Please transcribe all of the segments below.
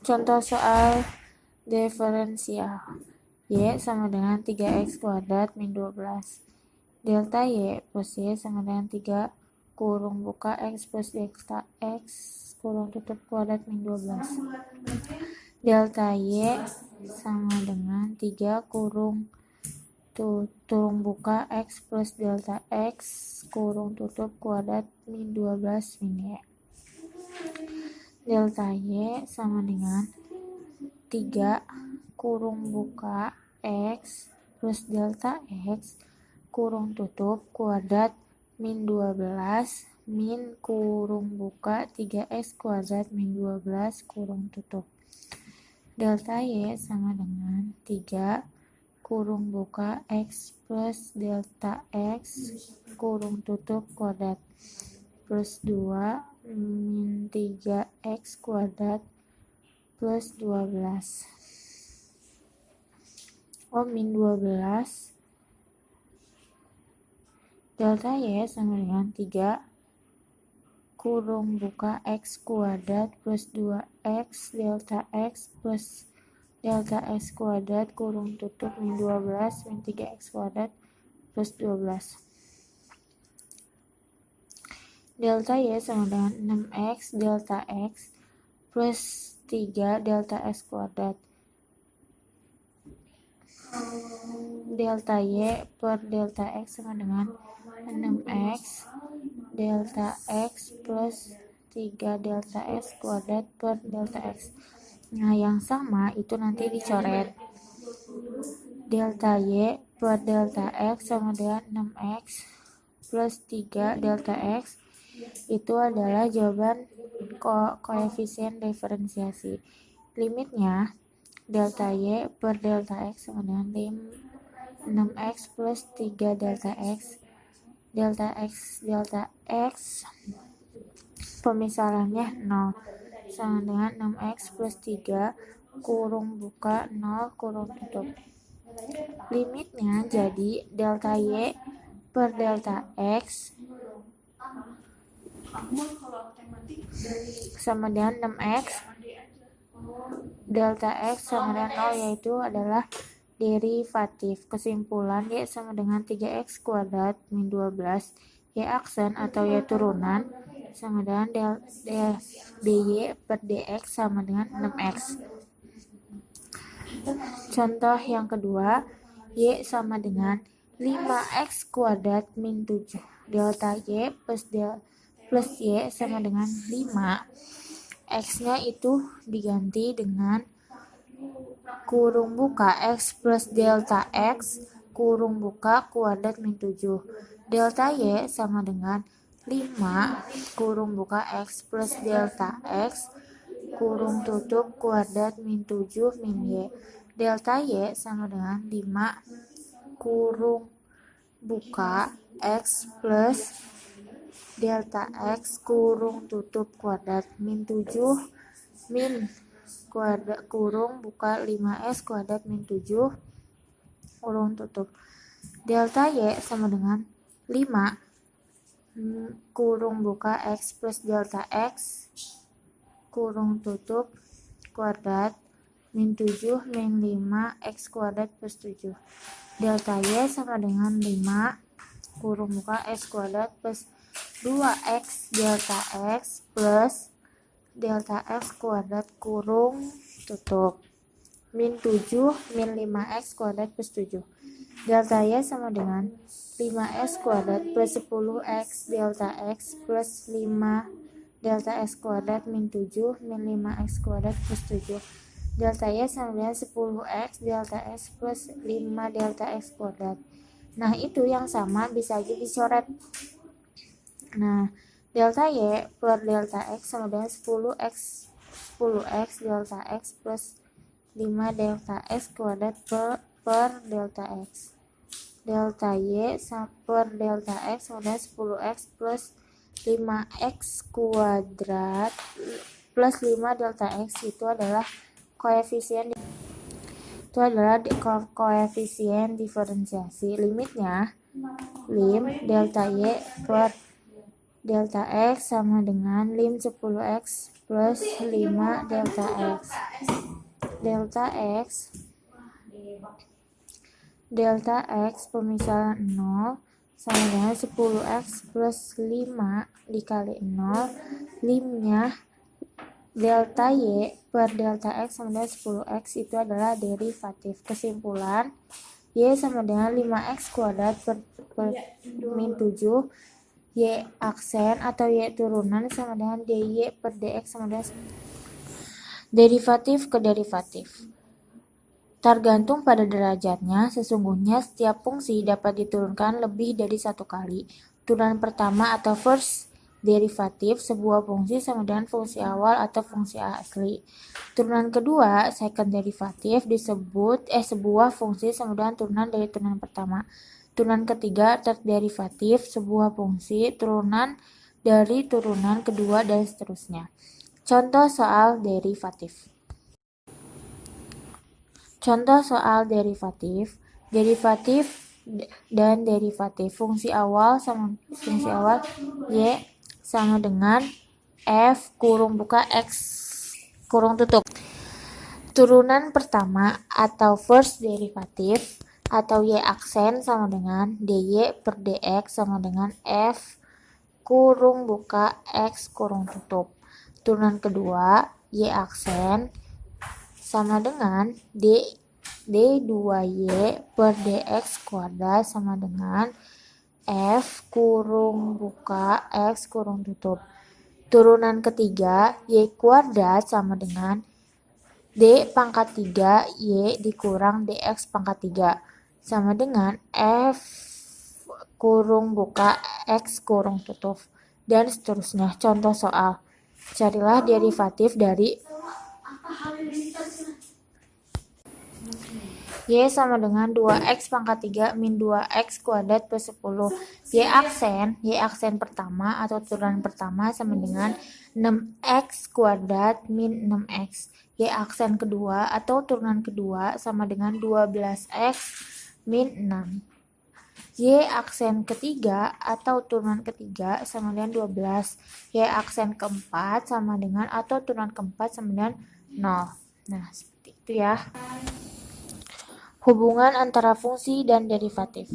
Contoh soal diferensial. Y sama dengan 3x kuadrat min 12. Delta Y plus Y sama dengan 3 kurung buka X plus delta X kurung tutup kuadrat min 12. Delta Y sama dengan 3 kurung buka X plus delta X kurung tutup kuadrat min 12 min Y. Delta Y sama dengan 3 kurung buka X plus delta X kurung tutup kuadrat min 12 min kurung buka 3x kuadrat min 12 kurung tutup. Delta Y sama dengan 3 kurung buka X plus delta X kurung tutup kuadrat plus 2 min 3x kuadrat plus 12. Min 12. Delta Y sama dengan 3 kurung buka X kuadrat plus 2x delta X plus delta X kuadrat kurung tutup min 12 min 3x kuadrat plus 12. Delta Y sama dengan 6x delta X plus 3 delta X kuadrat. Delta Y per delta X sama dengan 6x delta X plus 3 delta X kuadrat per delta X. Nah, yang sama itu nanti dicoret. Delta Y per delta X sama dengan 6x plus 3 delta X itu adalah jawaban koefisien diferensiasi. Limitnya delta Y per delta X sama dengan 6x plus 3 delta X. Delta X pemisahannya 0 sama dengan 6x plus 3 kurung buka 0 kurung tutup. Limitnya jadi delta Y per delta X sama dengan 6x delta X sama dengan 0, yaitu adalah derivatif. Kesimpulan Y sama dengan 3x kuadrat min 12, Y aksen atau Y turunan sama dengan dy per dx sama dengan 6x. Contoh yang kedua, Y sama dengan 5x kuadrat min 7. Delta Y plus Y sama dengan 5. X-nya itu diganti dengan kurung buka X plus delta X kurung buka kuadrat min 7. Delta Y sama dengan 5 kurung buka X plus delta X kurung tutup kuadrat min 7 min Y. Delta Y sama dengan 5 kurung buka X plus delta X kurung tutup kuadrat min 7 min kuadrat kurung buka 5x kuadrat min 7 kurung tutup. Delta Y sama dengan 5 kurung buka X plus delta X kurung tutup kuadrat min 7 min 5x kuadrat plus 7. Delta Y sama dengan 5 kurung buka X kuadrat plus 2x delta X plus delta X kuadrat kurung tutup min 7 min 5x kuadrat plus 7. Delta Y sama dengan 5x kuadrat plus 10x delta X plus 5 delta X kuadrat min 7 min 5x kuadrat plus 7. Delta Y sama dengan 10x delta X plus 5 delta X kuadrat. Nah, itu yang sama bisa aja dicoret. Nah, delta Y per delta X sama dengan 10x delta X plus 5 delta X kuadrat per delta X. Delta Y per delta X sama dengan 10x plus 5x kuadrat plus 5 delta X itu adalah koefisien diferensiasi. Limitnya delta Y per delta X sama dengan lim 10X plus 5 delta X. Delta X pemisahan 0 sama dengan 10X plus 5 dikali 0. Limnya delta Y per delta X sama dengan 10X itu adalah derivatif. Kesimpulan, Y sama dengan 5X kuadrat per min 7. Y aksen atau Y turunan sama dengan DY per DX sama dengan derivatif ke derivatif. Tergantung pada derajatnya, sesungguhnya setiap fungsi dapat diturunkan lebih dari satu kali. Turunan pertama atau first derivatif sebuah fungsi sama dengan fungsi awal atau fungsi asli. Turunan kedua, second derivatif, disebut sebuah fungsi sama dengan turunan dari turunan pertama. Turunan ketiga, third derivatif, sebuah fungsi turunan dari turunan kedua dan seterusnya. Contoh soal derivatif. Contoh soal derivatif dan derivatif fungsi awal Y sama dengan F kurung buka X kurung tutup. Turunan pertama atau first derivatif atau Y aksen sama dengan DY per DX sama dengan F kurung buka X kurung tutup. Turunan kedua Y aksen sama dengan D2Y per DX kuadrat sama dengan F kurung buka X kurung tutup. Turunan ketiga Y kuadrat sama dengan D pangkat 3 Y dikurang DX pangkat 3 sama dengan F kurung buka X kurung tutup dan seterusnya. Contoh soal, carilah derivatif dari Y sama dengan 2X pangkat 3 min 2X kuadrat plus 10. Y aksen pertama atau turunan pertama sama dengan 6X kuadrat min 6X. Y aksen kedua atau turunan kedua sama dengan 12X min 6. Y aksen ketiga atau turunan ketiga sama dengan 12. Y aksen keempat sama dengan atau turunan keempat sama dengan 0. Nah, seperti itu ya. Hubungan antara fungsi dan derivatif.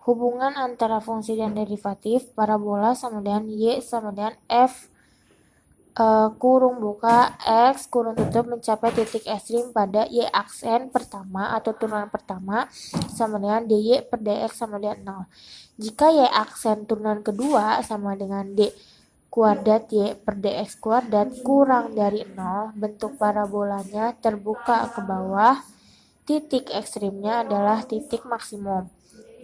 Hubungan antara fungsi dan derivatif parabola sama dengan Y sama dengan F kurung buka X kurung tutup mencapai titik ekstrim pada Y aksen pertama atau turunan pertama sama dengan DY per DX sama dengan 0. Jika Y aksen turunan kedua sama dengan D kuadrat Y per DX kuadrat kurang dari 0, bentuk parabolanya terbuka ke bawah. Titik ekstrimnya adalah titik maksimum.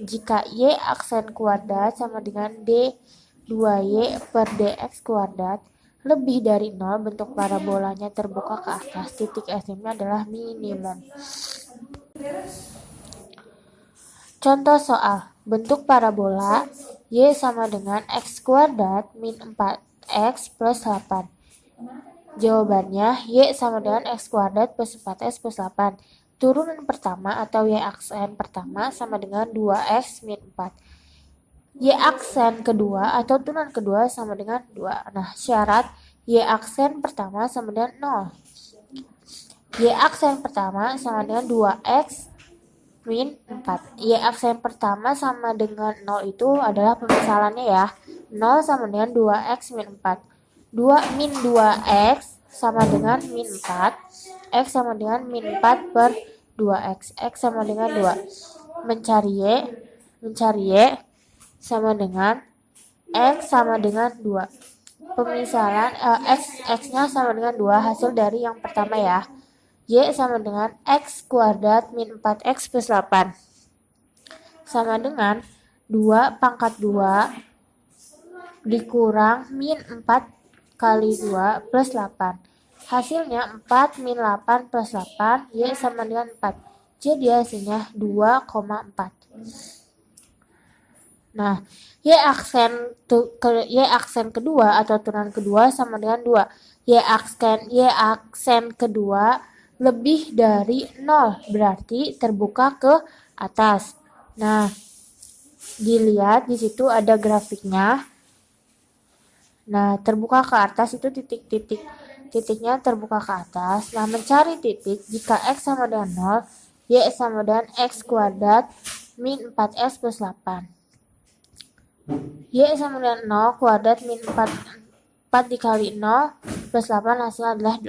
Jika Y aksen kuadrat sama dengan D2Y per DX kuadrat lebih dari 0, bentuk parabolanya terbuka ke atas. Titik ekstrimnya adalah minimum. Contoh soal, bentuk parabola Y sama dengan X kuadrat min 4X plus 8. Jawabannya, Y sama dengan X kuadrat plus 4X plus 8. Turunan pertama atau Y aksen pertama sama dengan 2X min 4. Y aksen kedua atau turunan kedua sama dengan 2. Nah, syarat Y aksen pertama sama dengan 0. Y aksen pertama sama dengan 2X min 4. Y aksen pertama sama dengan 0 itu adalah pemisalannya ya. 0 sama dengan 2X min 4. 2 min 2X sama dengan min 4. X sama dengan min 4 per 2X. X sama dengan 2. Mencari Y sama dengan X sama dengan 2. Pemisalan X-nya sama dengan 2 hasil dari yang pertama ya. Y sama dengan X kuadrat min 4X plus 8. Sama dengan 2 pangkat 2 dikurang min 4 kali 2 plus 8. Hasilnya 4 min 8 plus 8, Y sama dengan 4. Jadi hasilnya 2,4. Nah, Y aksen kedua atau turunan kedua sama dengan 2. Y aksen kedua lebih dari 0, berarti terbuka ke atas. Nah, dilihat di situ ada grafiknya. Nah, terbuka ke atas itu titiknya terbuka ke atas. Nah, mencari titik jika X sama dengan 0, Y sama dengan X kuadrat min 4X plus 8. Y sama dengan 0 kuadrat min 4 dikali 0 plus 8 hasilnya adalah